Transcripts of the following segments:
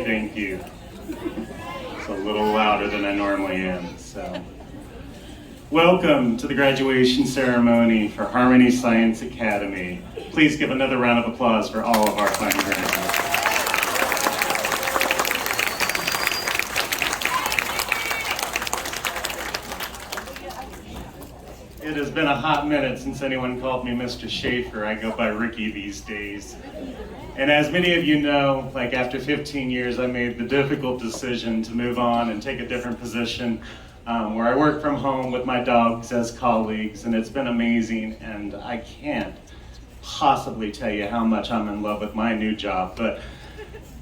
Thank you. It's a little louder than I normally am, so. Welcome to the graduation ceremony for Harmony Science Academy. Please give another round of applause for all of our fine graduates. It has been a hot minute since anyone called me Mr. Schaefer. I go by Ricky these days. And as many of you know, like after 15 years, I made the difficult decision to move on and take a different position where I work from home with my dogs as colleagues, and it's been amazing, and I can't possibly tell you how much I'm in love with my new job, but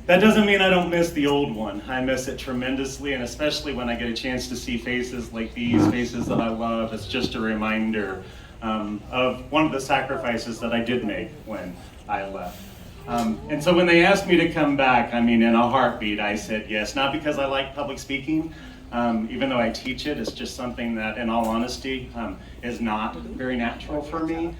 that doesn't mean I don't miss the old one. I miss it tremendously, and especially when I get a chance to see faces like these, faces that I love. It's just a reminder of one of the sacrifices that I did make when I left. And so when they asked me to come back, I mean, in a heartbeat, I said yes. Not because I like public speaking, even though I teach it, it's just something that, in all honesty, is not very natural for me.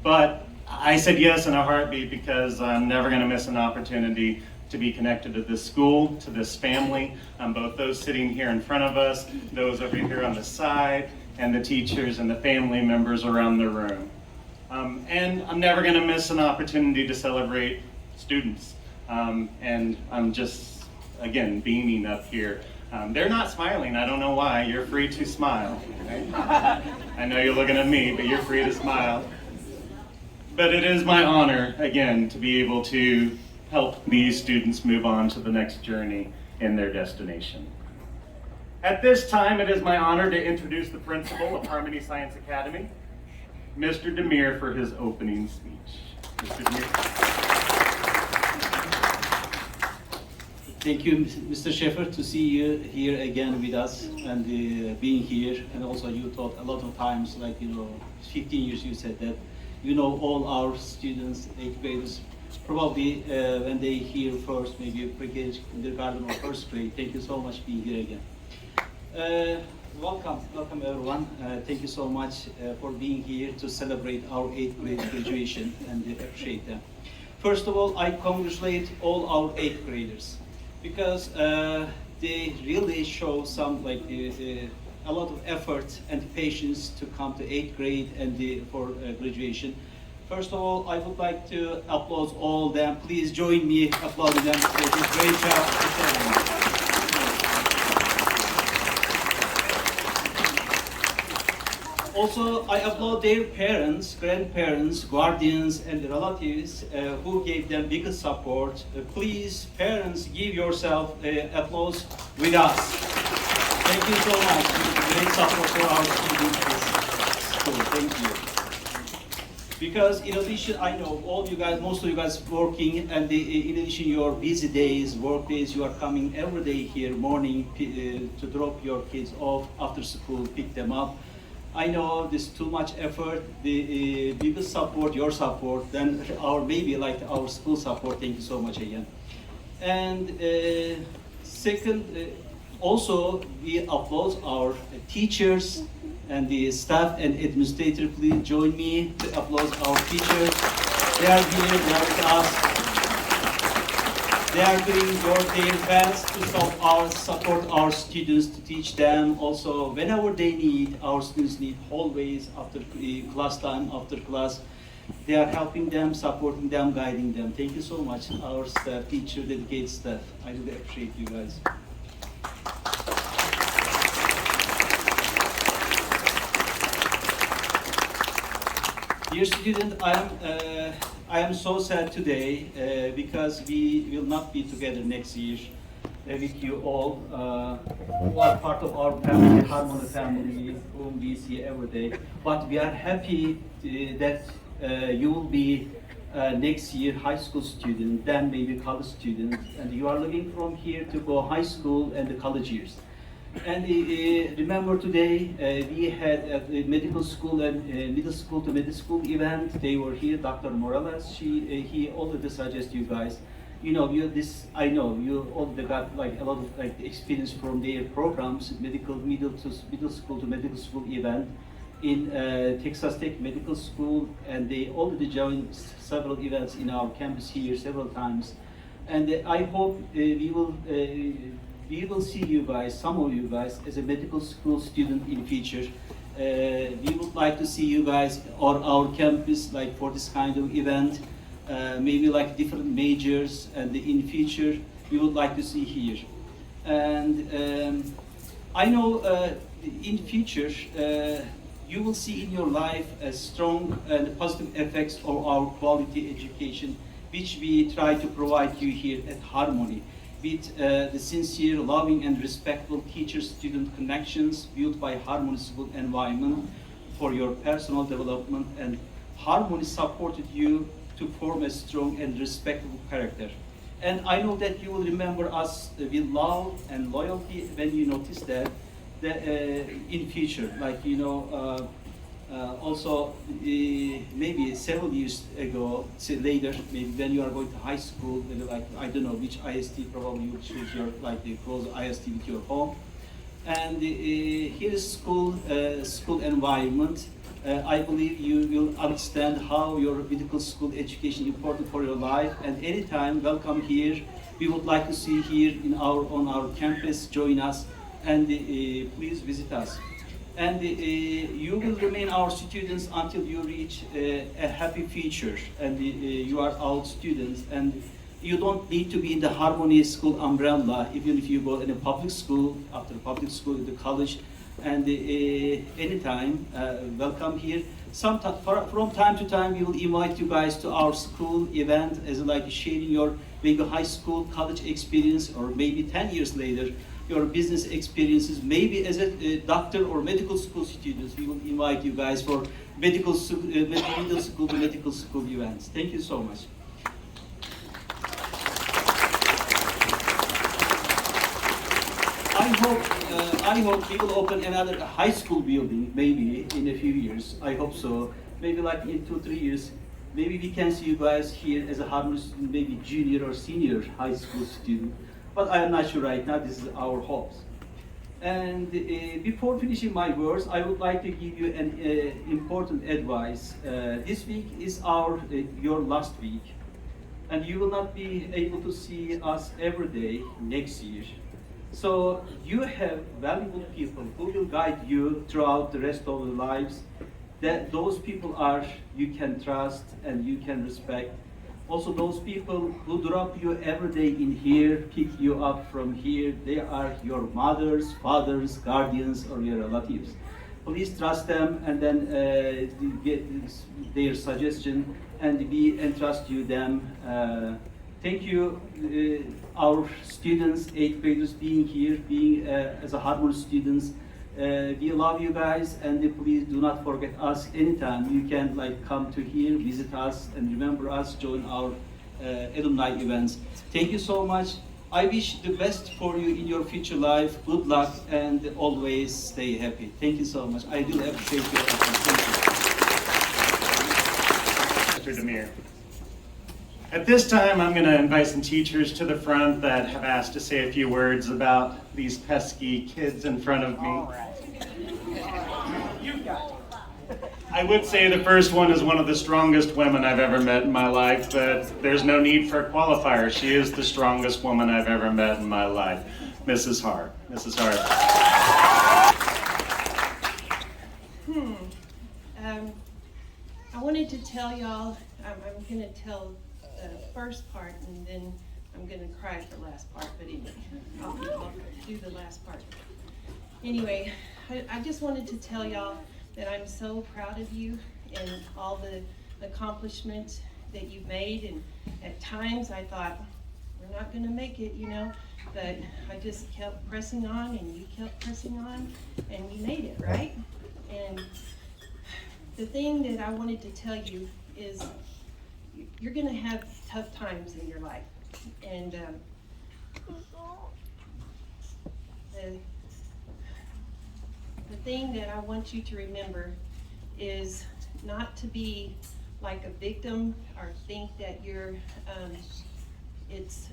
But I said yes in a heartbeat because I'm never going to miss an opportunity to be connected to this school, to this family, both those sitting here in front of us, those over here on the side, and the teachers and the family members around the room. And I'm never going to miss an opportunity to celebrate students. And I'm just, again, beaming up here. They're not smiling. I don't know why. You're free to smile. Right? I know you're looking at me, but you're free to smile. But it is my honor, again, to be able to help these students move on to the next journey in their destination. At this time, it is my honor to introduce the principal of Harmony Science Academy, Mr. Demir, for his opening speech. Mr. Demir. Thank you, Mr. Schaefer, to see you here again with us and being here. And also you taught a lot of times, like, 15 years you said that. You know all our students, 8th graders, probably when they hear first, maybe pre-K, kindergarten or first grade. Thank you so much for being here again. Welcome everyone. Thank you so much for being here to celebrate our 8th grade graduation, and appreciate them. First of all, I congratulate all our 8th graders because they really show some a lot of effort and patience to come to 8th grade and for graduation. First of all, I would like to applaud all of them. Please join me applauding them. They did a great job. Also, I applaud their parents, grandparents, guardians, and relatives who gave them biggest support. Please, parents, give yourself applause with us. Thank you so much. Great support for our students at school. Thank you. Because in addition, I know all you guys, most of you guys working, and in addition, your busy days, work days, you are coming every day here morning to drop your kids off after school, pick them up. I know this too much effort. The biggest support, your support, then our maybe like our school support. Thank you so much again. And second, also we applaud our teachers and the staff and administrator. Please join me to applaud our teachers. They are here, they are with us. They are doing their best to support our students, to teach them. Also, whenever they need, our students need always after class time, after class, they are helping them, supporting them, guiding them. Thank you so much, our staff, teacher, dedicated staff. I really appreciate you guys. Dear student, I am so sad today because we will not be together next year with you all who are part of our family, Harmony family, whom we see every day. But we are happy that you will be next year high school student, then maybe college student, and you are living from here to go high school and the college years. And remember today we had a medical school and middle school to middle school event. They were here. Dr. Morales, he already suggested you guys. You know, I know you already got like a lot of like experience from their programs, middle school to medical school event in Texas Tech Medical School, and they already joined several events in our campus here several times. And I hope we will see you guys, some of you guys, as a medical school student in future. We would like to see you guys on our campus, like for this kind of event, maybe like different majors, and in future we would like to see here. And I know in future you will see in your life a strong and positive effects of our quality education, which we try to provide you here at Harmony, with the sincere, loving, and respectful teacher-student connections built by Harmony School environment for your personal development, and Harmony supported you to form a strong and respectful character. And I know that you will remember us with love and loyalty when you notice that in future, like also maybe several years ago, later, maybe when you are going to high school, maybe like I don't know which IST, probably you choose your like the close IST with your home. And here is school environment. I believe you will understand how your medical school education is important for your life. And anytime, welcome here. We would like to see here on our campus. Join us, and please visit us. And you will remain our students until you reach a happy future, and you are our students. And you don't need to be in the Harmony School umbrella, even if you go in a public school, after public school, in the college. And anytime, welcome here. From time to time, we will invite you guys to our school event, as like sharing your maybe high school, college experience, or maybe 10 years later, your business experiences, maybe as a doctor or medical school students. We will invite you guys for middle school to medical school events. Thank you so much. I hope we will open another high school building maybe in a few years. I hope so. Maybe like in 2-3 years, maybe we can see you guys here as a Harmony student, maybe junior or senior high school student. But I am not sure right now. This is our hopes. And before finishing my words, I would like to give you an important advice. This week is your last week, and you will not be able to see us every day next year. So you have valuable people who will guide you throughout the rest of your lives. That those people are you can trust and you can respect. Also, those people who drop you every day in here, pick you up from here, they are your mothers, fathers, guardians, or your relatives. Please trust them and then get their suggestion and we entrust you them. Thank you, our students, 8th graders being here, being as a Harvard students. We love you guys and please do not forget us anytime. You can like come to here, visit us and remember us, join our alumni events. Thank you so much. I wish the best for you in your future life. Good luck and always stay happy. Thank you so much. I really appreciate your effort. Thank you. Mr. Demir. At this time, I'm going to invite some teachers to the front that have asked to say a few words about these pesky kids in front of me. I would say the first one is one of the strongest women I've ever met in my life, but there's no need for a qualifier. She is the strongest woman I've ever met in my life. Mrs. Hart. Mrs. Hart. I wanted to tell y'all, I'm going to tell the first part and then I'm going to cry for the last part, but anyway, I'll do the last part. Anyway, I just wanted to tell y'all that I'm so proud of you and all the accomplishments that you've made, and at times I thought, we're not going to make it, you know, but I just kept pressing on and you kept pressing on and we made it, right? And the thing that I wanted to tell you is you're going to have tough times in your life, and the thing that I want you to remember is not to be like a victim or think that you're it's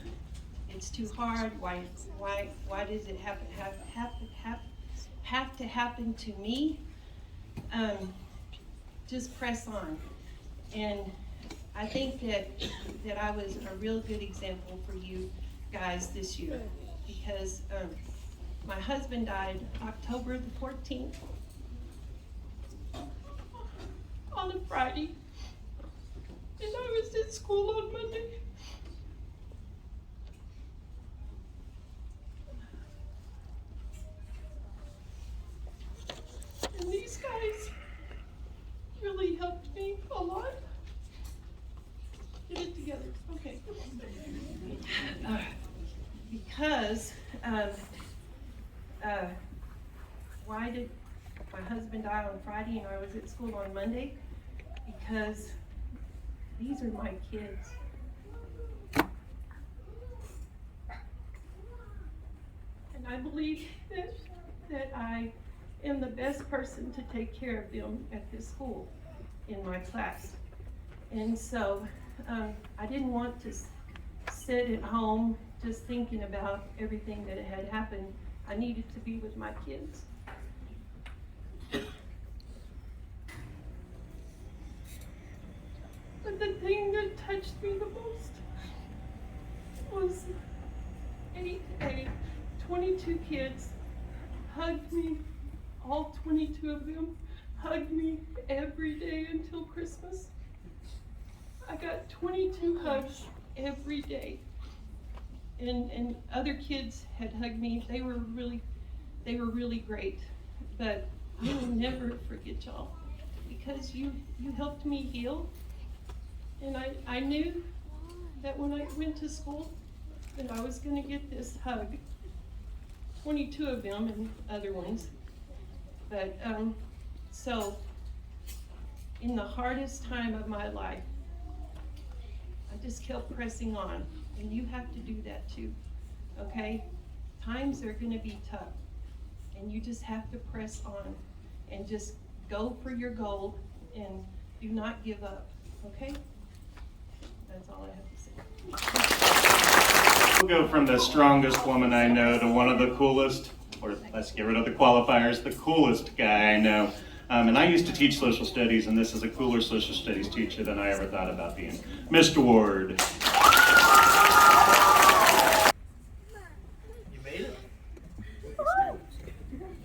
too hard. Why does it have to happen to me? Just press on. And I think that I was a real good example for you guys this year, because my husband died October the 14th on a Friday, and I was at school on Monday. And these guys really helped me a lot. Get it together, okay. Because why did my husband die on Friday and I was at school on Monday? Because these are my kids. And I believe that I am the best person to take care of them at this school in my class. And so I didn't want to sit at home just thinking about everything that had happened. I needed to be with my kids. But the thing that touched me the most was 22 kids hugged me, all 22 of them hugged me every day until Christmas. I got 22 hugs every day. And other kids had hugged me. They were really great. But I will never forget y'all, because you helped me heal. And I knew that when I went to school that I was gonna get this hug. 22 of them and other ones. But so in the hardest time of my life, I just kept pressing on. And you have to do that too, okay? Times are gonna be tough, and you just have to press on and just go for your goal and do not give up, okay? That's all I have to say. We'll go from the strongest woman I know to one of the coolest, or let's get rid of the qualifiers, the coolest guy I know. And I used to teach social studies, and this is a cooler social studies teacher than I ever thought about being. Mr. Ward.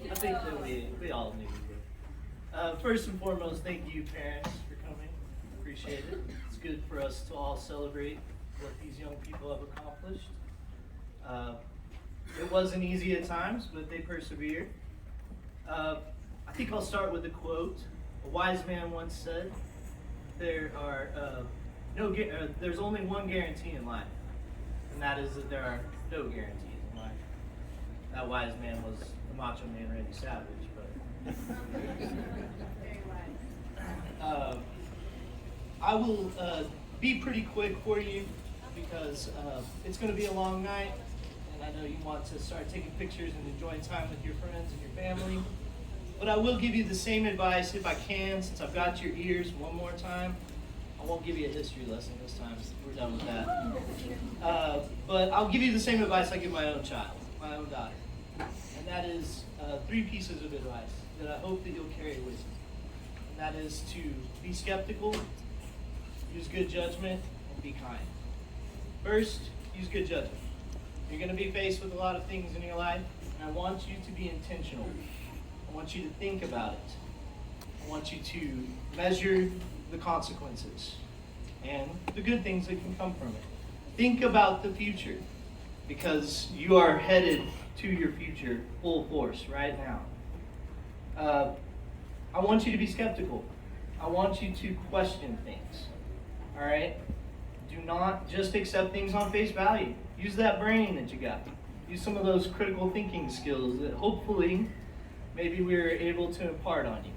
I think that we all knew we would. First and foremost, thank you parents for coming. Appreciate it. It's good for us to all celebrate what these young people have accomplished. It wasn't easy at times, but they persevered. I think I'll start with a quote. A wise man once said, there's only one guarantee in life, and that is that there are no guarantees in life. That wise man was the Macho Man Randy Savage, but I will be pretty quick for you because it's going to be a long night, and I know you want to start taking pictures and enjoying time with your friends and your family. But I will give you the same advice if I can, since I've got your ears one more time. I won't give you a history lesson this time. We're done with that. But I'll give you the same advice I give my own child, my own daughter. And that is 3 pieces of advice that I hope that you'll carry with you. And that is to be skeptical, use good judgment, and be kind. First, use good judgment. You're going to be faced with a lot of things in your life, and I want you to be intentional. I want you to think about it. I want you to measure the consequences and the good things that can come from it. Think about the future, because you are headed to your future full force right now. I want you to be skeptical. I want you to question things. All right? Do not just accept things on face value. Use that brain that you got. Use some of those critical thinking skills that hopefully maybe we were able to impart on you,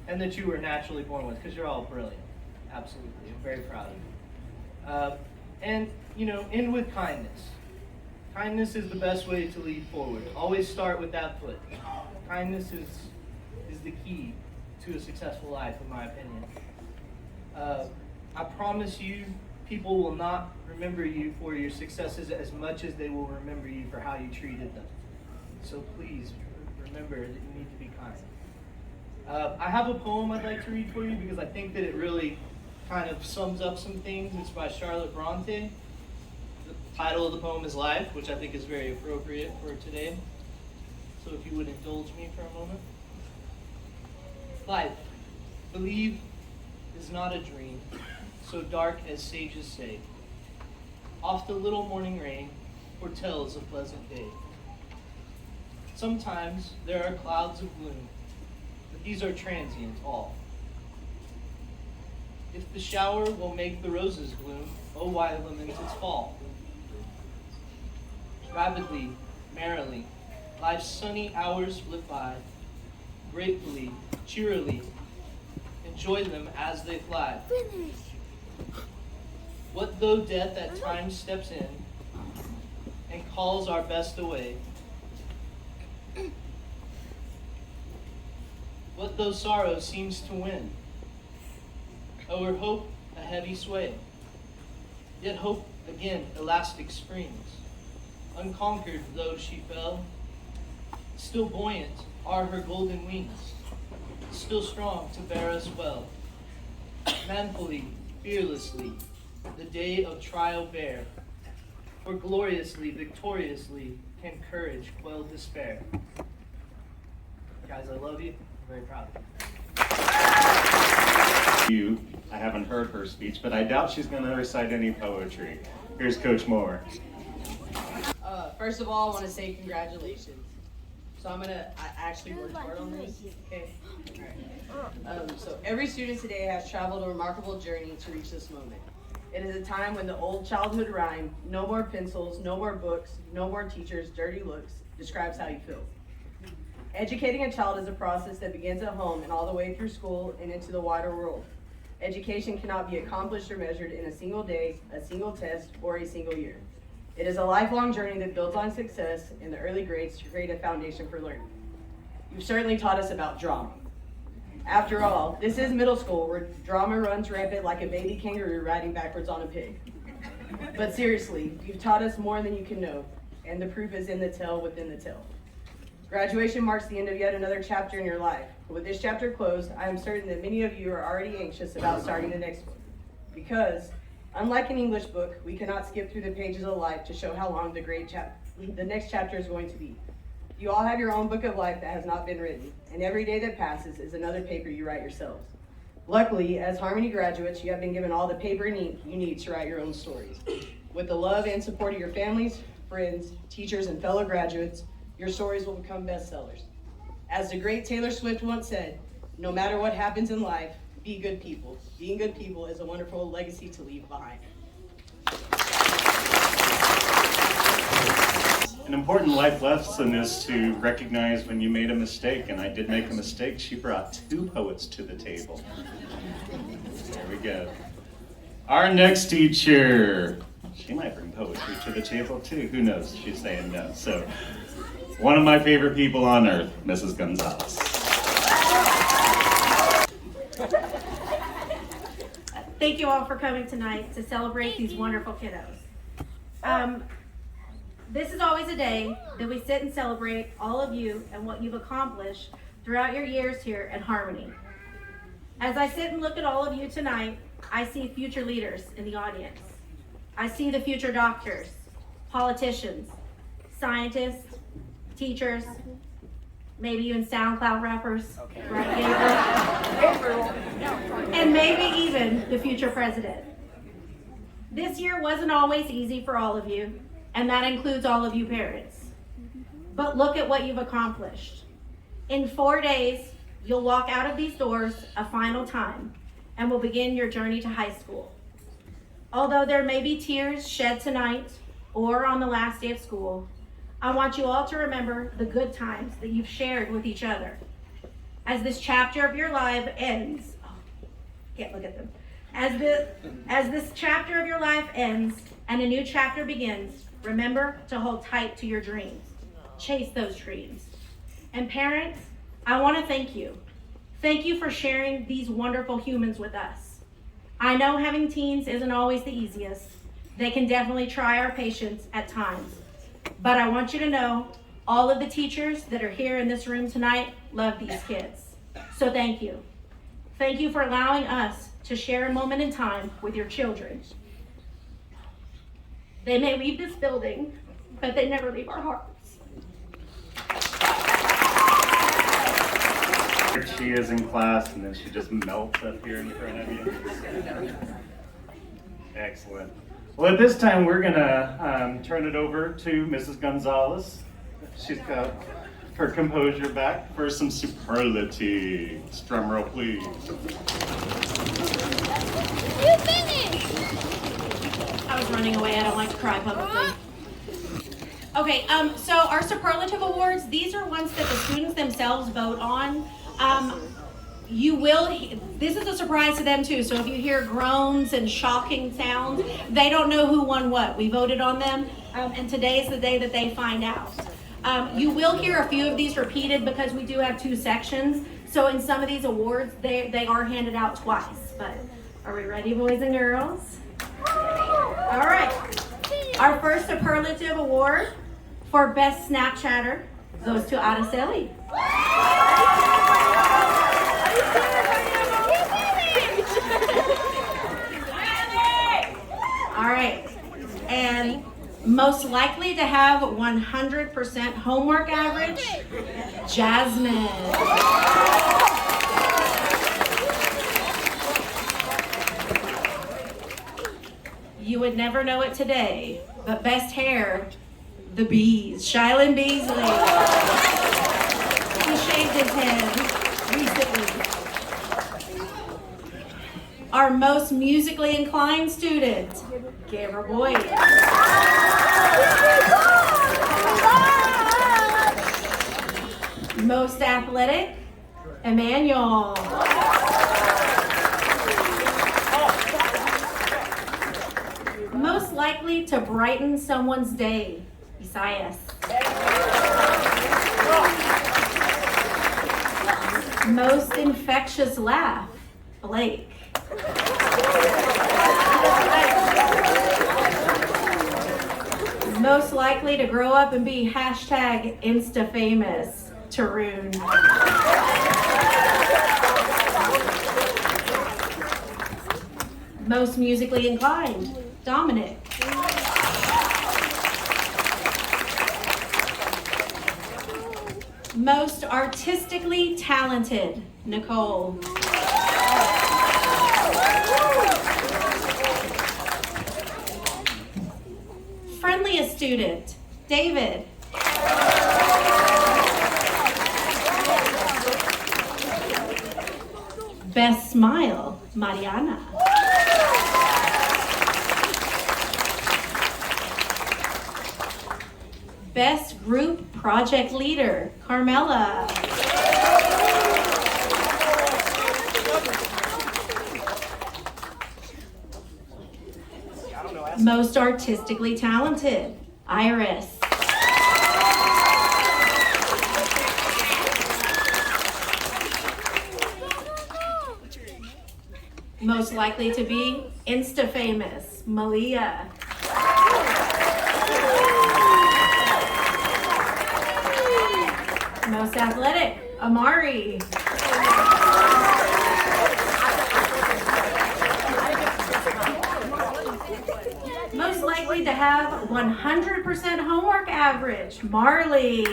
and that you were naturally born with, because you're all brilliant. Absolutely. I'm very proud of you. And, end with kindness. Kindness is the best way to lead forward. Always start with that foot. Kindness is the key to a successful life, in my opinion. I promise you, people will not remember you for your successes as much as they will remember you for how you treated them. So please, remember that you need to be kind. I have a poem I'd like to read for you because I think that it really kind of sums up some things. It's by Charlotte Bronte. The title of the poem is Life, which I think is very appropriate for today. So if you would indulge me for a moment. Life, believe, is not a dream, so dark as sages say. Oft the little morning rain foretells a pleasant day. Sometimes there are clouds of gloom, but these are transient all. If the shower will make the roses bloom, oh why lament its fall? Rapidly, merrily, life's sunny hours flit by. Gratefully, cheerily, enjoy them as they fly. What though death at times steps in and calls our best away? What though sorrow seems to win o'er hope a heavy sway? Yet hope again elastic springs. Unconquered though she fell, still buoyant are her golden wings, still strong to bear us well. Manfully, fearlessly, the day of trial bear, for gloriously, victoriously can courage quell despair. Guys, I love you. I'm very proud of you. I haven't heard her speech, but I doubt she's going to recite any poetry. Here's Coach Moore. First of all, I want to say congratulations. So I actually worked hard on this. Okay. All right. So every student today has traveled a remarkable journey to reach this moment. It is a time when the old childhood rhyme, no more pencils, no more books, no more teachers, dirty looks, describes how you feel. Educating a child is a process that begins at home and all the way through school and into the wider world. Education cannot be accomplished or measured in a single day, a single test, or a single year. It is a lifelong journey that builds on success in the early grades to create a foundation for learning. You've certainly taught us about drama. After all, this is middle school where drama runs rampant like a baby kangaroo riding backwards on a pig. But seriously, you've taught us more than you can know, and the proof is in the tell within the tell. Graduation marks the end of yet another chapter in your life. With this chapter closed, I am certain that many of you are already anxious about starting the next one. Because, unlike an English book, we cannot skip through the pages of life to show how long the next chapter is going to be. You all have your own book of life that has not been written, and every day that passes is another paper you write yourselves. Luckily, as Harmony graduates, you have been given all the paper and ink you need to write your own stories. With the love and support of your families, friends, teachers, and fellow graduates, your stories will become bestsellers. As the great Taylor Swift once said, no matter what happens in life, be good people. Being good people is a wonderful legacy to leave behind. An important life lesson is to recognize when you made a mistake, and I did make a mistake. She brought 2 poets to the table. There we go. Our next teacher, she might bring poetry to the table too. Who knows? She's saying no. So, one of my favorite people on earth, Mrs. Gonzalez. Thank you all for coming tonight to celebrate these wonderful kiddos. This is always a day that we sit and celebrate all of you and what you've accomplished throughout your years here at Harmony. As I sit and look at all of you tonight, I see future leaders in the audience. I see the future doctors, politicians, scientists, teachers, maybe even SoundCloud rappers, right, Gabriel? And maybe even the future president. This year wasn't always easy for all of you, and that includes all of you parents. But look at what you've accomplished. In 4 days, you'll walk out of these doors a final time, and will begin your journey to high school. Although there may be tears shed tonight or on the last day of school, I want you all to remember the good times that you've shared with each other. As this chapter of your life ends, can't look at them. As this chapter of your life ends and a new chapter begins, remember to hold tight to your dreams. Chase those dreams. And parents, I want to thank you. Thank you for sharing these wonderful humans with us. I know having teens isn't always the easiest. They can definitely try our patience at times. But I want you to know, all of the teachers that are here in this room tonight love these kids. So thank you. Thank you for allowing us to share a moment in time with your children. They may leave this building, but they never leave our hearts. Here she is in class, and then she just melts up here in front of you. Excellent. Well, at this time, we're gonna turn it over to Mrs. Gonzalez. She's got her composure back for some superlatives. Drum roll, please. You finished! I was running away. I don't like to cry publicly. Okay, so our superlative awards, these are ones that the students themselves vote on. This is a surprise to them too, so if you hear groans and shocking sounds, they don't know who won what. We voted on them, and today is the day that they find out. You will hear a few of these repeated because we do have 2 sections, so in some of these awards, they are handed out twice. But are we ready, boys and girls? All right. Our first superlative award for Best Snapchatter goes to Araceli. All right. And most likely to have 100% homework average, Jasmine. You would never know it today, but best hair, the bees, Shylin Beasley. He shaved his head recently. Our most musically inclined student, Gabriel Boyd. Most athletic, Emmanuel. Most likely to brighten someone's day, Isaias. Most infectious laugh, Blake. Most likely to grow up and be hashtag Insta famous, Tarun. Most musically inclined, Dominic. Most artistically talented, Nicole. Friendliest student, David. Best smile, Mariana. Best group project leader, Carmela. Most artistically talented, Iris. Most likely to be Insta famous, Malia. Most athletic, Amari. Most likely to have 100% homework average, Marley.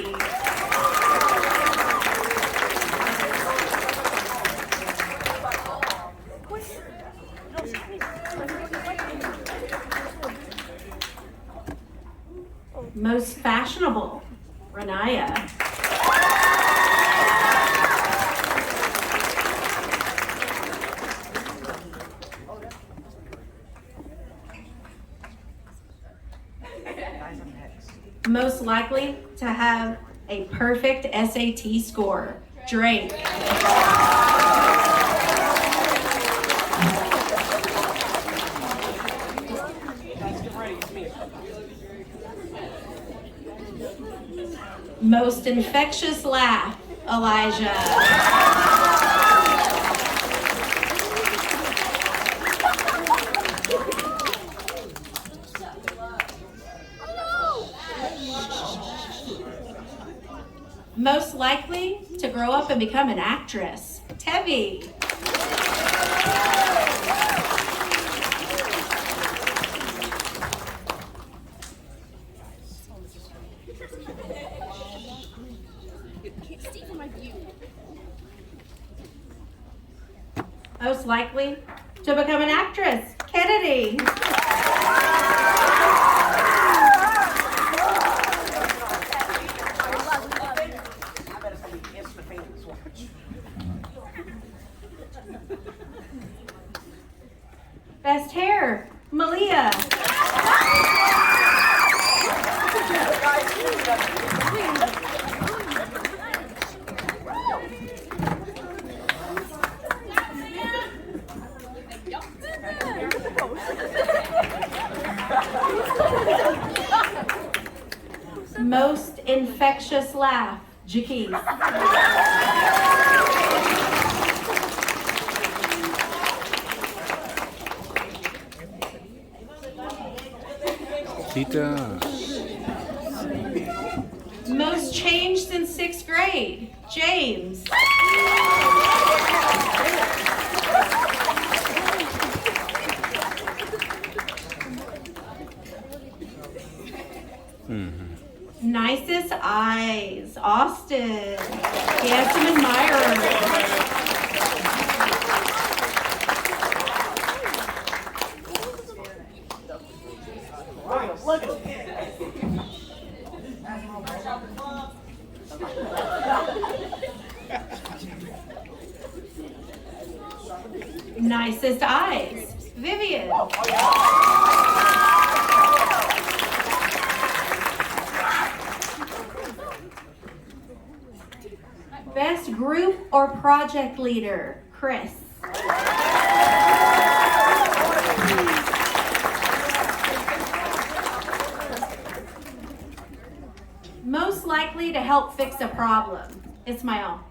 Most fashionable, Renaya. Most likely to have a perfect SAT score, Drake. Most infectious laugh, Elijah. Most likely to grow up and become an actress, Tevi. Most likely to become an actress, Kennedy. Best hair, Malia. Most infectious laugh, Chiquito. Most changed since 6th grade, James. Nicest eyes, Austin. Handsome admirer. Nicest eyes, Vivian. Best group or project leader, Chris. Most likely to help fix a problem, Ismail.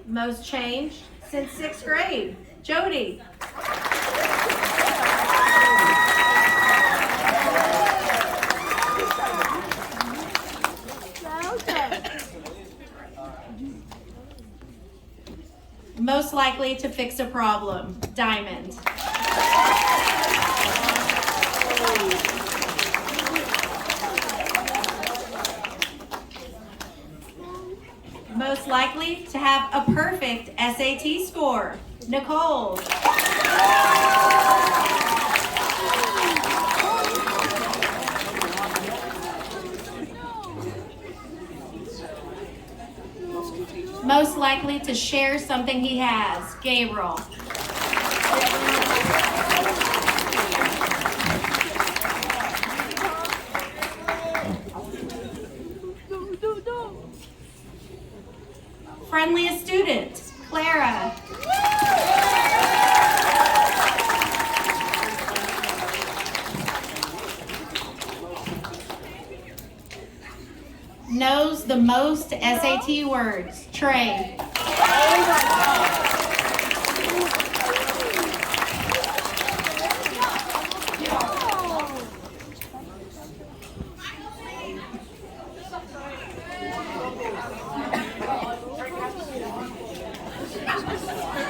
Most changed since 6th grade, Jody. Most likely to fix a problem, Diamond. Most likely to have a perfect SAT score, Nicole. most likely to share something he has? Gabriel. Friendliest student? Clara. Knows the most SAT words? Trey.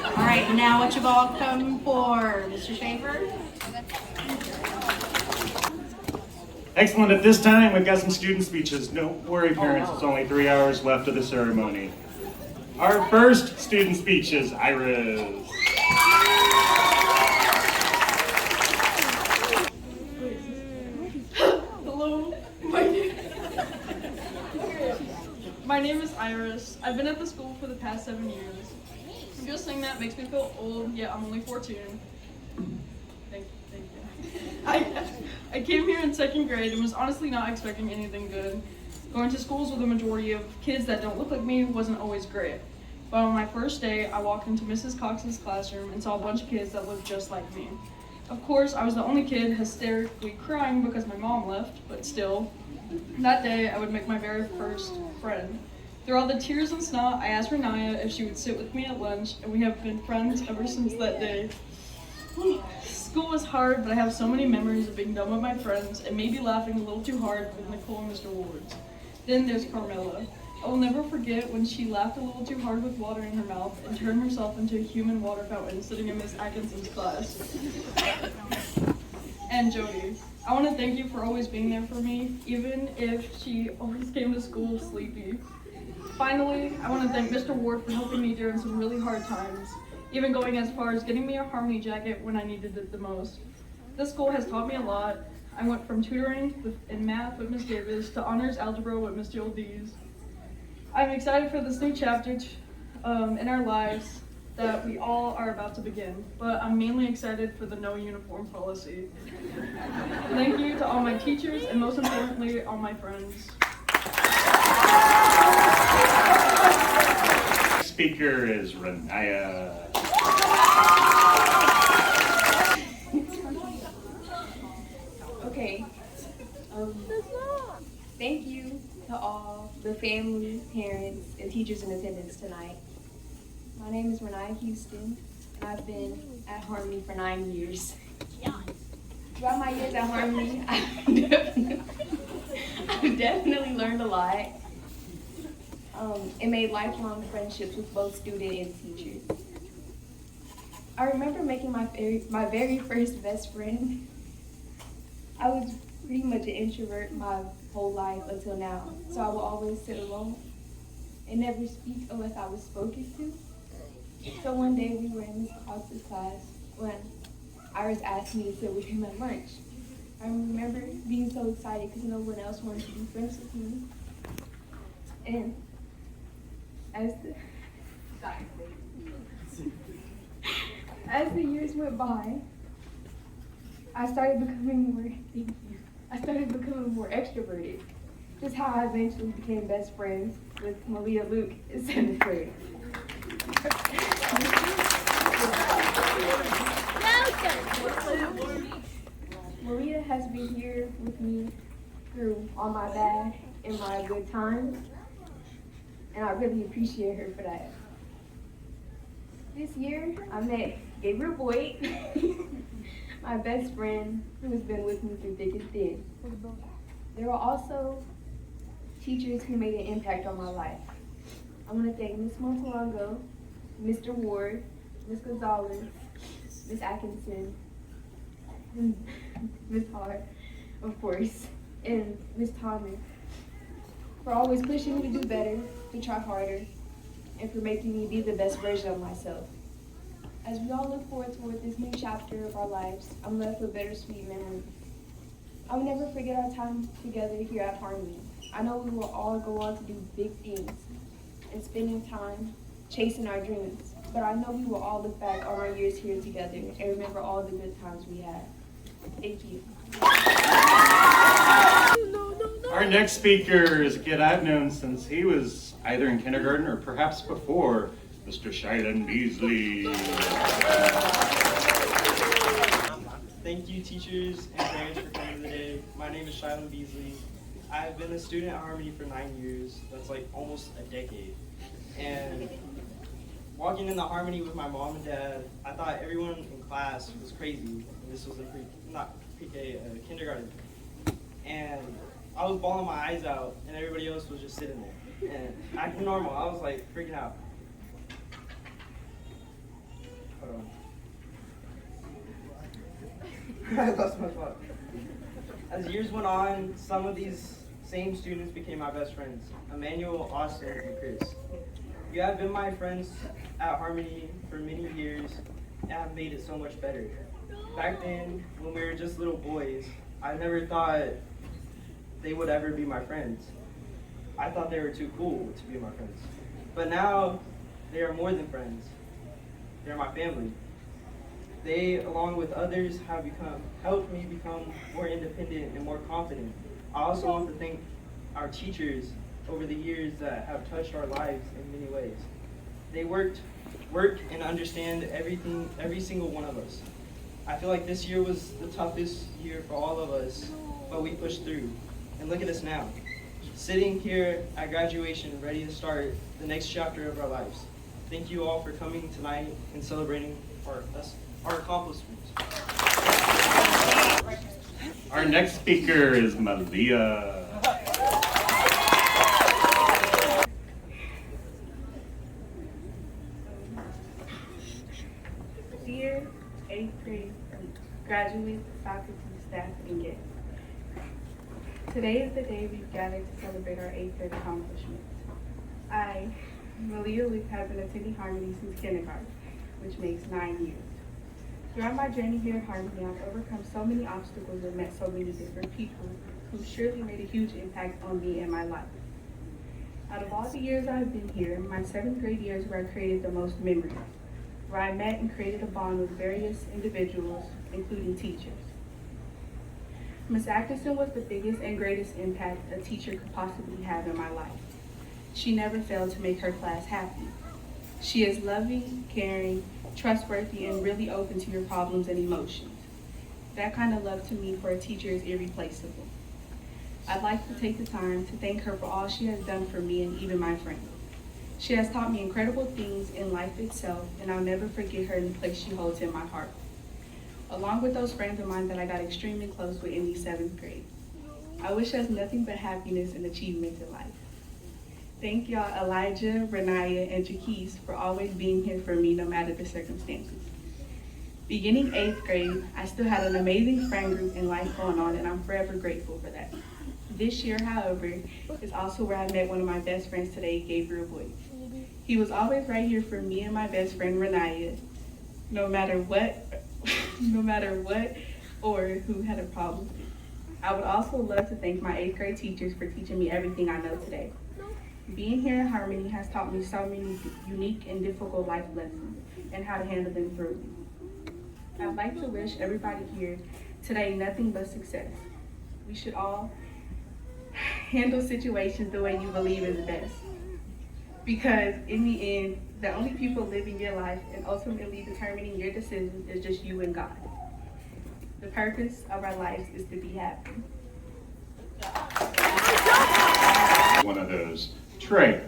All right, now what you've all come for, Mr. Schaefer? Excellent. At this time, we've got some student speeches. Don't worry, parents, it's only 3 hours left of the ceremony. Our first student speech is Iris. Hello, my name is Iris. I've been at the school for the past 7 years. Just saying that makes me feel old, yet I'm only 14. Thank you. I came here in 2nd grade and was honestly not expecting anything good. Going to schools with a majority of kids that don't look like me wasn't always great. But on my first day, I walked into Mrs. Cox's classroom and saw a bunch of kids that looked just like me. Of course, I was the only kid hysterically crying because my mom left, but still, that day I would make my very first friend. Through all the tears and snot, I asked Renaya if she would sit with me at lunch, and we have been friends ever since that day. School was hard, but I have so many memories of being done with my friends and maybe laughing a little too hard with Nicole and Mr. Ward's. Then there's Carmela. I will never forget when she laughed a little too hard with water in her mouth and turned herself into a human water fountain sitting in Miss Atkinson's class. And Jody. I want to thank you for always being there for me, even if she always came to school sleepy. Finally, I want to thank Mr. Ward for helping me during some really hard times, even going as far as getting me a harmony jacket when I needed it the most. This school has taught me a lot. I went from tutoring in math with Ms. Davis to honors algebra with Mr. Oldiz. I'm excited for this new chapter in our lives that we all are about to begin, but I'm mainly excited for the no uniform policy. Thank you to all my teachers and most importantly, all my friends. Speaker is Renaya. Okay. Thank you to all the family, parents, and teachers in attendance tonight. My name is Renaya Houston, and I've been at Harmony for 9 years. Throughout my years at Harmony, I've definitely learned a lot. And made lifelong friendships with both student and teachers. I remember making my very first best friend. I was pretty much an introvert my whole life until now, so I would always sit alone and never speak unless I was spoken to. So one day we were in Miss Cox's class when Iris asked me to sit with him at lunch. I remember being so excited because no one else wanted to be friends with me. And as the years went by, I started becoming more extroverted. Just how I eventually became best friends with Malia Luke in 7th grade. Malia has been here with me through all my bad and my good times, and I really appreciate her for that. This year, I met Gabriel Boyd, my best friend, who has been with me through thick and thin. There are also teachers who made an impact on my life. I want to thank Ms. Montalongo, Mr. Ward, Ms. Gonzalez, Ms. Atkinson, Ms. Hart, of course, and Ms. Thomas for always pushing me to do better, to try harder, and for making me be the best version of myself. As we all look forward toward this new chapter of our lives, I'm left with bittersweet memories. I will never forget our time together here at Harmony. I know we will all go on to do big things and spending time chasing our dreams. But I know we will all look back on our years here together and remember all the good times we had. Thank you. Our next speaker is a kid I've known since he was either in kindergarten or perhaps before, Mr. Shilan Beasley. Thank you, teachers and parents, for coming today. My name is Shilan Beasley. I've been a student at Harmony for 9 years. That's like almost a decade. And walking into Harmony with my mom and dad, I thought everyone in class was crazy. This was not pre-K, kindergarten. And I was bawling my eyes out, and everybody else was just sitting there and acting normal. I was like freaking out. Hold on. I lost my spot. As years went on, some of these same students became my best friends, Emmanuel, Austin, and Chris. You have been my friends at Harmony for many years and have made it so much better. Back then, when we were just little boys, I never thought they would ever be my friends. I thought they were too cool to be my friends. But now, they are more than friends. They're my family. They, along with others, have helped me become more independent and more confident. I also want to thank our teachers over the years that have touched our lives in many ways. They work and understand everything, every single one of us. I feel like this year was the toughest year for all of us, but we pushed through. And look at us now, sitting here at graduation, ready to start the next chapter of our lives. Thank you all for coming tonight and celebrating our accomplishments. Our next speaker is Malia. Dear 8th grade graduates, faculty, staff, and guests. Today is the day we've gathered to celebrate our 8th grade accomplishments. I, Malia Luke, have been attending Harmony since kindergarten, which makes 9 years. Throughout my journey here at Harmony, I've overcome so many obstacles and met so many different people who surely made a huge impact on me and my life. Out of all the years I've been here, my 7th grade years where I created the most memories, where I met and created a bond with various individuals, including teachers. Ms. Atkinson was the biggest and greatest impact a teacher could possibly have in my life. She never failed to make her class happy. She is loving, caring, trustworthy, and really open to your problems and emotions. That kind of love to me for a teacher is irreplaceable. I'd like to take the time to thank her for all she has done for me and even my friends. She has taught me incredible things in life itself, and I'll never forget her and the place she holds in my heart. Along with those friends of mine that I got extremely close with in the 7th grade. I wish us nothing but happiness and achievements in life. Thank y'all Elijah, Renaya, and Chiquito for always being here for me no matter the circumstances. Beginning 8th grade, I still had an amazing friend group and life going on, and I'm forever grateful for that. This year, however, is also where I met one of my best friends today, Gabriel Boyd. He was always right here for me and my best friend, Renaya, no matter what or who had a problem. I would also love to thank my 8th grade teachers for teaching me everything I know today. Being here at Harmony has taught me so many unique and difficult life lessons and how to handle them through. I'd like to wish everybody here today nothing but success. We should all handle situations the way you believe is best. Because in the end, the only people living your life and ultimately determining your decisions is just you and God. The purpose of our lives is to be happy. One of those. Trey.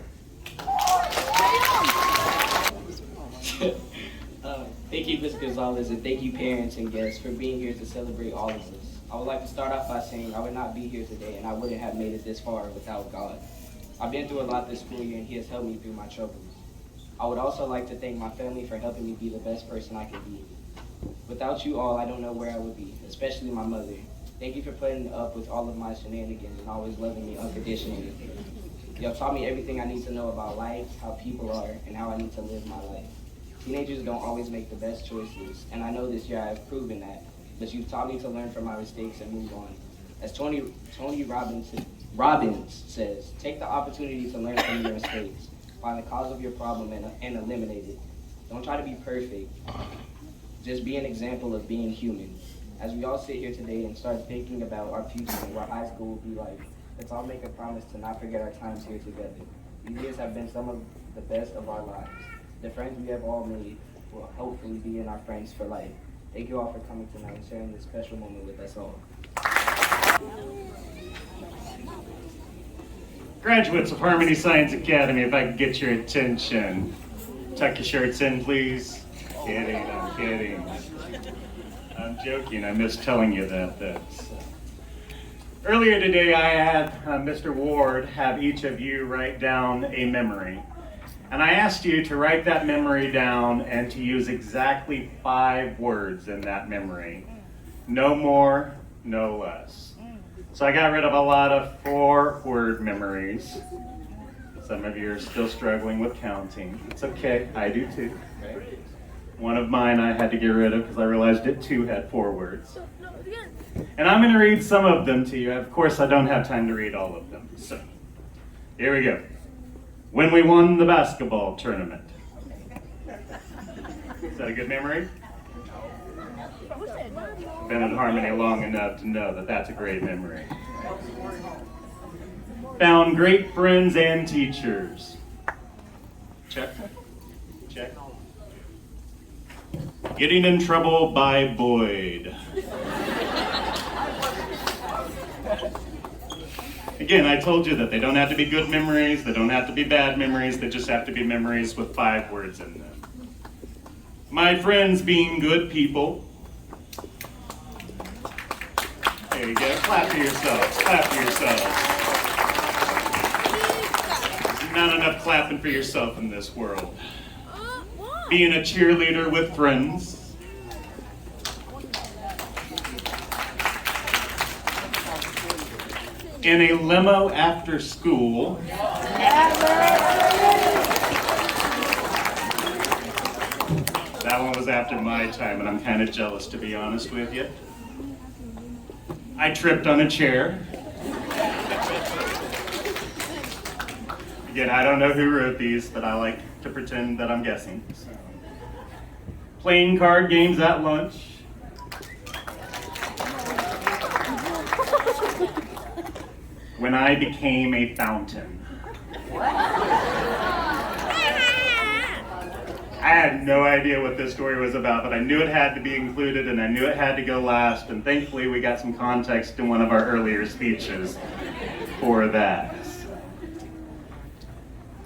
Thank you, Ms. Gonzalez, and thank you, parents and guests, for being here to celebrate all of us. I would like to start off by saying I would not be here today, and I wouldn't have made it this far without God. I've been through a lot this school year, and He has helped me through my troubles. I would also like to thank my family for helping me be the best person I could be. Without you all, I don't know where I would be, especially my mother. Thank you for putting up with all of my shenanigans and always loving me unconditionally. You have taught me everything I need to know about life, how people are, and how I need to live my life. Teenagers don't always make the best choices, and I know this year I have proven that, but you've taught me to learn from my mistakes and move on. As Tony Robbins says, take the opportunity to learn from your mistakes. find the cause of your problem and eliminate it. Don't try to be perfect. Just be an example of being human. As we all sit here today and start thinking about our future and what high school will be like, let's all make a promise to not forget our times here together. These years have been some of the best of our lives. The friends we have all made will hopefully be in our friends for life. Thank you all for coming tonight and sharing this special moment with us all. Graduates of Harmony Science Academy, if I could get your attention. Tuck your shirts in, please. Kidding, I'm kidding. I'm joking, I missed telling you that. Earlier today, I had Mr. Ward have each of you write down a memory. And I asked you to write that memory down and to use exactly 5 words in that memory. No more, no less. So I got rid of a lot of 4-word memories. Some of you are still struggling with counting. It's okay, I do too. Right? One of mine I had to get rid of because I realized it too had 4 words. And I'm going to read some of them to you. Of course, I don't have time to read all of them. So, here we go. When we won the basketball tournament. Is that a good memory? Been in Harmony long enough to know that that's a great memory. Found great friends and teachers. Check. Check. Getting in trouble by Boyd. Again, I told you that they don't have to be good memories, they don't have to be bad memories, they just have to be memories with 5 words in them. My friends being good people. There you go. Clap for yourselves. Clap for yourselves. Not enough clapping for yourself in this world. Being a cheerleader with friends. In a limo after school. That one was after my time, and I'm kind of jealous, to be honest with you. I tripped on a chair. Again, I don't know who wrote these, but I like to pretend that I'm guessing. So. Playing card games at lunch. When I became a fountain. I had no idea what this story was about, but I knew it had to be included and I knew it had to go last, and thankfully we got some context in one of our earlier speeches for that.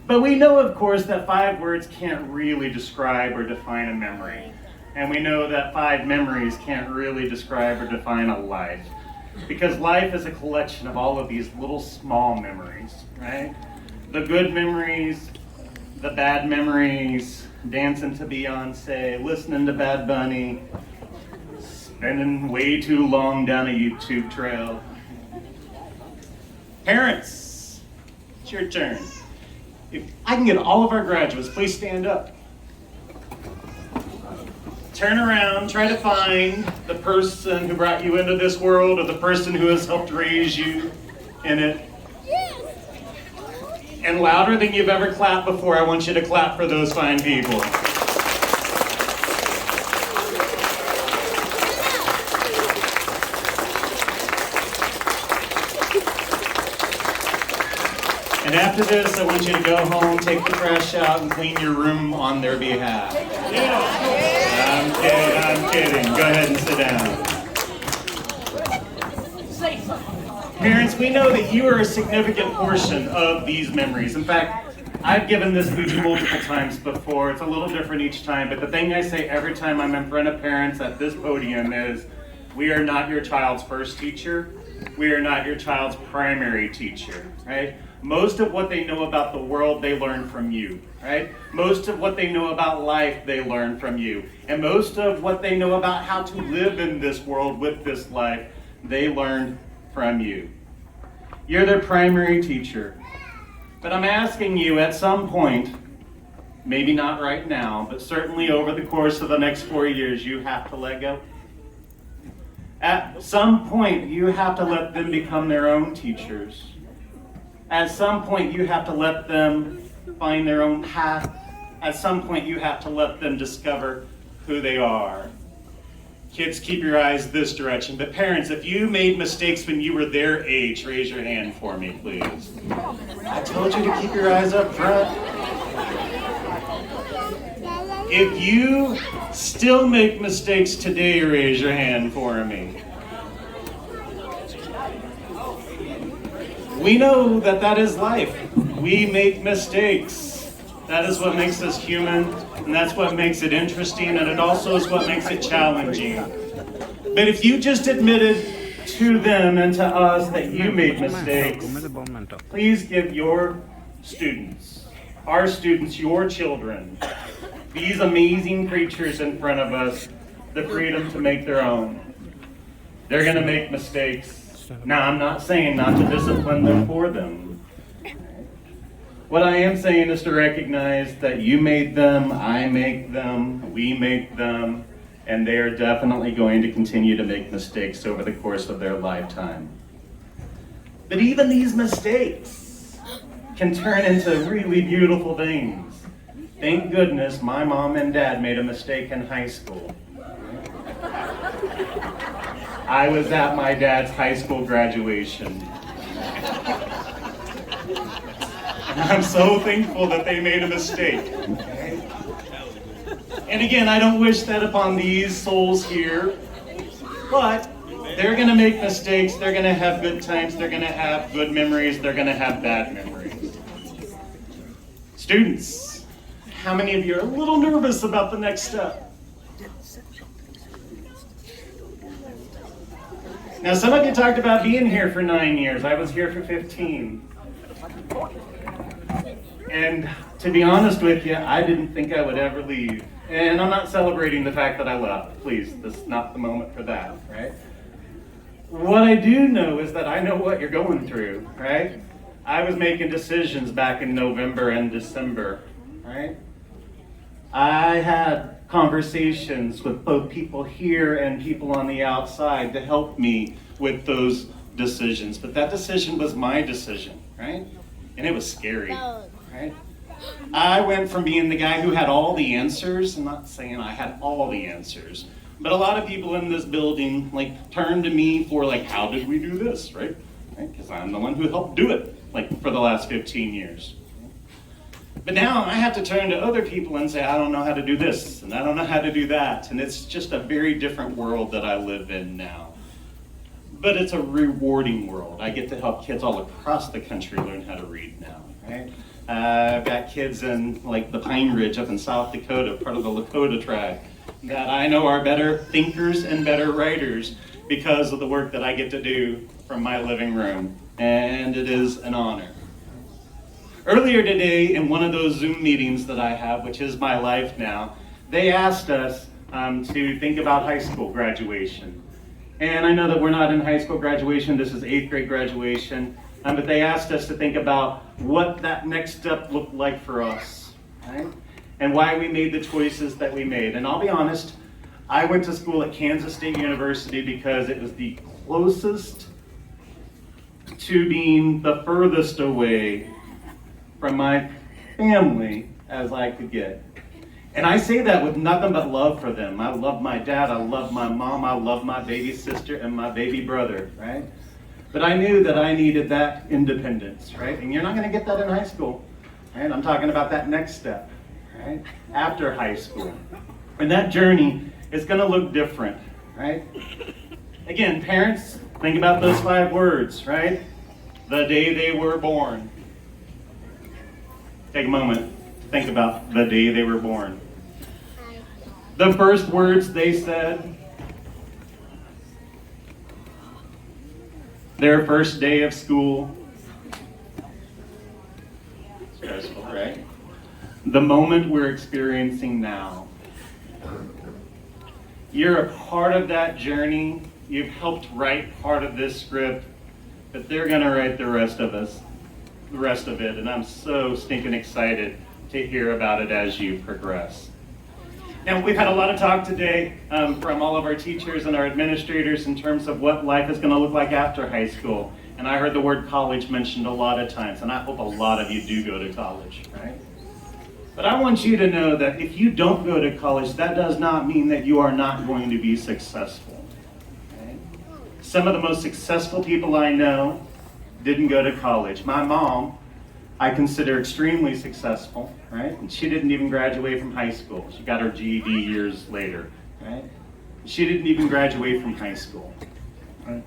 But we know, of course, that 5 words can't really describe or define a memory. And we know that 5 memories can't really describe or define a life. Because life is a collection of all of these little small memories, right? The good memories, the bad memories, dancing to Beyonce, listening to Bad Bunny, spending way too long down a YouTube trail. Parents, it's your turn. If I can get all of our graduates, please stand up. Turn around, try to find the person who brought you into this world or the person who has helped raise you in it. And louder than you've ever clapped before, I want you to clap for those fine people. And after this, I want you to go home, take the trash out, and clean your room on their behalf. I'm kidding. Go ahead and sit down. Parents, we know that you are a significant portion of these memories. In fact, I've given this speech multiple times before. It's a little different each time, but the thing I say every time I'm in front of parents at this podium is, we are not your child's first teacher. We are not your child's primary teacher, right? Most of what they know about the world, they learn from you, right? Most of what they know about life, they learn from you. And most of what they know about how to live in this world with this life, they learn from you. You're their primary teacher. But I'm asking you at some point, maybe not right now, but certainly over the course of the next 4 years, you have to let go. At some point, you have to let them become their own teachers. At some point, you have to let them find their own path. At some point, you have to let them discover who they are. Kids, keep your eyes this direction. But parents, if you made mistakes when you were their age, raise your hand for me, please. I told you to keep your eyes up front. If you still make mistakes today, raise your hand for me. We know that that is life. We make mistakes. That is what makes us human, and that's what makes it interesting, and it also is what makes it challenging. But if you just admitted to them and to us that you made mistakes, please give your students, our students, your children, these amazing creatures in front of us, the freedom to make their own. They're going to make mistakes. Now, I'm not saying not to discipline them for them. What I am saying is to recognize that you made them, I make them, we make them, and they are definitely going to continue to make mistakes over the course of their lifetime. But even these mistakes can turn into really beautiful things. Thank goodness my mom and dad made a mistake in high school. I was at my dad's high school graduation. I'm so thankful that they made a mistake. And again, I don't wish that upon these souls here, but they're going to make mistakes, they're going to have good times, they're going to have good memories, they're going to have bad memories. Students, how many of you are a little nervous about the next step? Now, some of you talked about being here for 9 years. I was here for 15. And to be honest with you, I didn't think I would ever leave. And I'm not celebrating the fact that I left. Please, this is not the moment for that, right? What I do know is that I know what you're going through, right? I was making decisions back in November and December, right? I had conversations with both people here and people on the outside to help me with those decisions. But that decision was my decision, right? And it was scary, right? I went from being the guy who had all the answers, I'm not saying I had all the answers, but a lot of people in this building turned to me for how did we do this, right? Because I'm the one who helped do it for the last 15 years. But now I have to turn to other people and say, I don't know how to do this, and I don't know how to do that. And it's just a very different world that I live in now. But it's a rewarding world. I get to help kids all across the country learn how to read now, right? I've got kids in the Pine Ridge up in South Dakota, part of the Lakota tribe, that I know are better thinkers and better writers because of the work that I get to do from my living room. And it is an honor. Earlier today, in one of those Zoom meetings that I have, which is my life now, they asked us to think about high school graduation. And I know that we're not in high school graduation, this is 8th grade graduation, but they asked us to think about what that next step looked like for us, right? And why we made the choices that we made. And I'll be honest, I went to school at Kansas State University because it was the closest to being the furthest away from my family as I could get. And I say that with nothing but love for them. I love my dad, I love my mom, I love my baby sister and my baby brother, right? But I knew that I needed that independence, right? And you're not gonna get that in high school, right? I'm talking about that next step, right? After high school. And that journey is gonna look different, right? Again, parents, think about those 5 words, right? The day they were born. Take a moment to think about the day they were born. The first words they said, their first day of school. Stressful, right? The moment we're experiencing now. You're a part of that journey. You've helped write part of this script, but they're gonna write the rest of it, and I'm so stinking excited to hear about it as you progress. Now, we've had a lot of talk today from all of our teachers and our administrators in terms of what life is going to look like after high school. And I heard the word college mentioned a lot of times, and I hope a lot of you do go to college, right? But I want you to know that if you don't go to college, that does not mean that you are not going to be successful. Okay? Some of the most successful people I know didn't go to college. My mom, I consider extremely successful, right? And she didn't even graduate from high school. She got her GED years later, right? She didn't even graduate from high school. Right?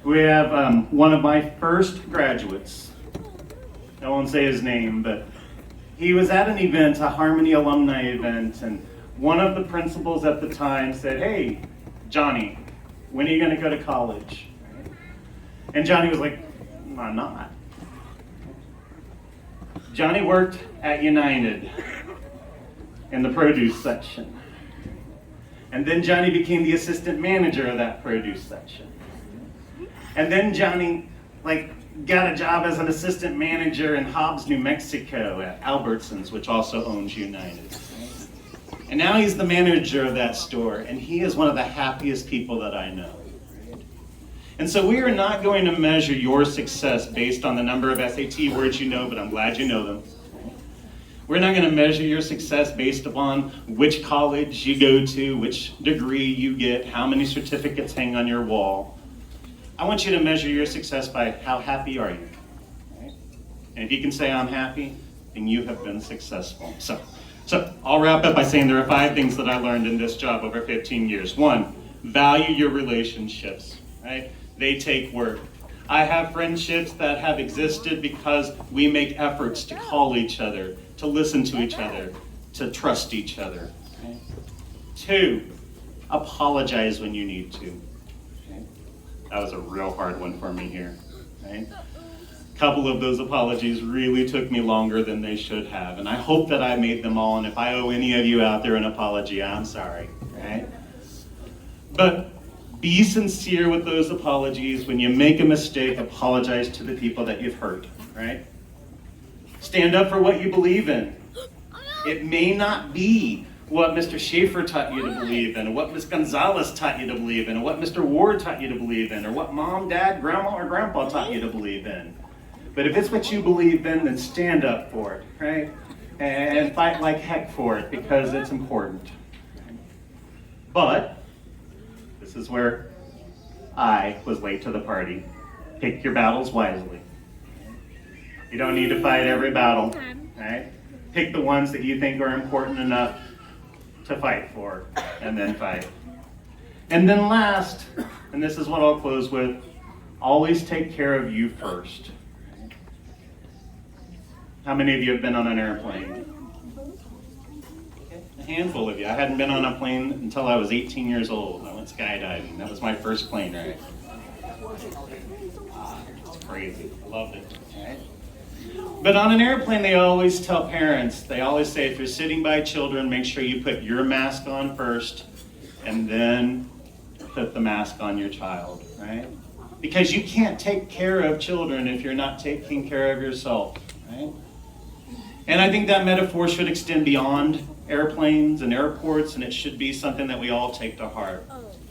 We have one of my first graduates. I won't say his name, but he was at an event, a Harmony alumni event, and one of the principals at the time said, "Hey, Johnny, when are you going to go to college?" And Johnny was like, "I'm not." Johnny worked at United in the produce section. And then Johnny became the assistant manager of that produce section. And then Johnny got a job as an assistant manager in Hobbs, New Mexico at Albertsons, which also owns United. And now he's the manager of that store, and he is one of the happiest people that I know. And so we are not going to measure your success based on the number of SAT words you know, but I'm glad you know them. We're not going to measure your success based upon which college you go to, which degree you get, how many certificates hang on your wall. I want you to measure your success by how happy are you. Right? And if you can say I'm happy, then you have been successful. So I'll wrap up by saying there are 5 things that I learned in this job over 15 years. 1, value your relationships. Right? They take work. I have friendships that have existed because we make efforts to call each other, to listen to each other, to trust each other. Okay? 2, apologize when you need to. Okay? That was a real hard one for me here. Right? A couple of those apologies really took me longer than they should have, and I hope that I made them all, and if I owe any of you out there an apology, I'm sorry. Right? But be sincere with those apologies. When you make a mistake, apologize to the people that you've hurt, right? Stand up for what you believe in. It may not be what Mr. Schaefer taught you to believe in, or what Ms. Gonzalez taught you to believe in, or what Mr. Ward taught you to believe in, or what mom, dad, grandma, or grandpa taught you to believe in. But if it's what you believe in, then stand up for it, right? And fight like heck for it, because it's important. But this is where I was late to the party. Pick your battles wisely. You don't need to fight every battle, right? Pick the ones that you think are important enough to fight for, and then fight. And then last, and this is what I'll close with, always take care of you first. How many of you have been on an airplane? A handful of you. I hadn't been on a plane until I was 18 years old. I went skydiving. That was my first plane ride. It's crazy. I loved it. Right? But on an airplane, they always tell parents, they always say, if you're sitting by children, make sure you put your mask on first, and then put the mask on your child, right? Because you can't take care of children if you're not taking care of yourself, right? And I think that metaphor should extend beyond airplanes and airports, and it should be something that we all take to heart.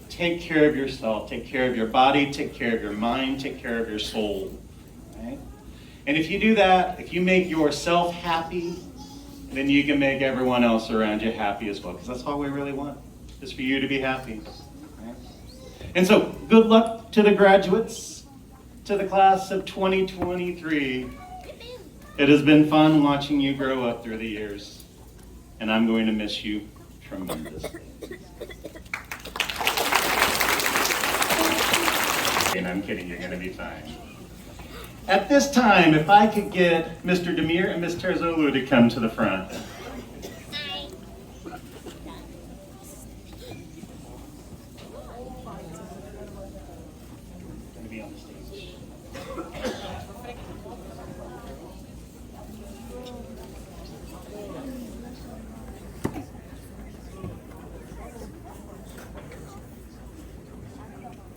Take care of yourself, take care of your body, take care of your mind, take care of your soul. Right? And if you do that, if you make yourself happy, then you can make everyone else around you happy as well, because that's all we really want, is for you to be happy. Right? And so, good luck to the graduates, to the class of 2023. It has been fun watching you grow up through the years, and I'm going to miss you tremendously. And I'm kidding, you're going to be fine. At this time, if I could get Mr. Demir and Ms. Terzolu to come to the front. Going to be on the stage.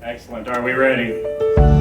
Excellent. Are we ready?